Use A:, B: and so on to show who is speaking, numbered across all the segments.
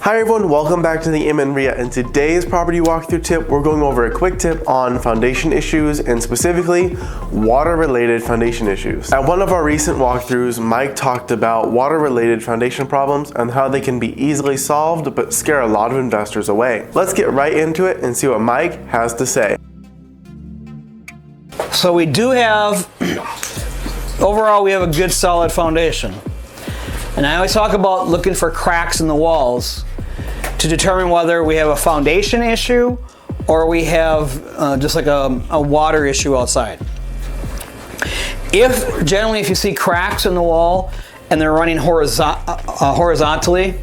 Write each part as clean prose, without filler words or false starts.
A: Hi everyone, welcome back to the MnREIA. In today's property walkthrough tip, we're going over a quick tip on foundation issues and specifically water-related foundation issues. At one of our recent walkthroughs, Mike talked about water-related foundation problems and how they can be easily solved but scare a lot of investors away. Let's get right into it and see what Mike has to say.
B: So we do have, overall we have a good solid foundation. And I always talk about looking for cracks in the walls to determine whether we have a foundation issue or we have just like a water issue outside. Generally if you see cracks in the wall and they're running horizontally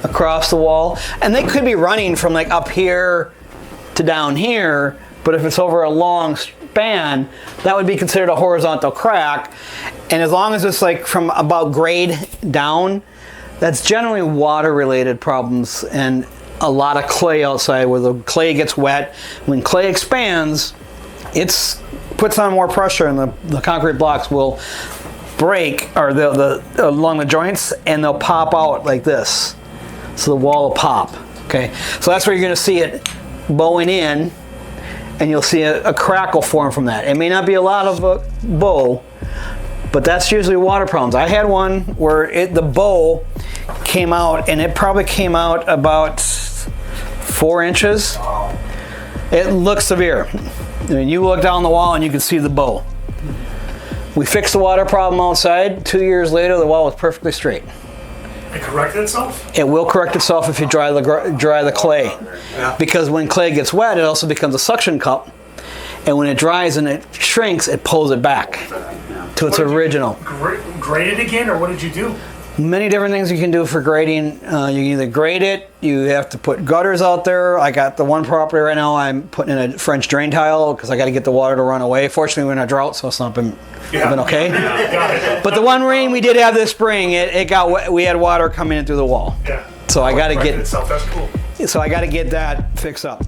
B: across the wall, and they could be running from like up here to down here, but if it's over a long span, that would be considered a horizontal crack. And as long as it's like from about grade down, that's generally water-related problems and a lot of clay outside where the clay gets wet. When clay expands, it puts on more pressure and the concrete blocks will break or along the joints and they'll pop out like this. So the wall will pop, okay? So that's where you're gonna see it bowing in and you'll see a crack will form from that. It may not be a lot of a bow, but that's usually water problems. I had one where the bow came out and it probably came out about 4 inches. It looks severe. I mean, you look down the wall and you can see the bow. We fixed the water problem outside. 2 years later, the wall was perfectly straight.
C: It corrected itself?
B: It will correct itself if you dry the clay. Yeah. Because when clay gets wet, it also becomes a suction cup. And when it dries and it shrinks, it pulls it back to its original.
C: Grade it again, or what did you do?
B: Many different things you can do for grading. You can either grade it, you have to put gutters out there. I got the one property right now, I'm putting in a French drain tile because I got to get the water to run away. Fortunately, we're in a drought, so it's not been okay.
C: Yeah.
B: But the one rain we did have this spring, it got wet. We had water coming in through the wall.
C: Yeah.
B: So I got to get.
C: Itself. That's cool.
B: So I got to get that fixed up.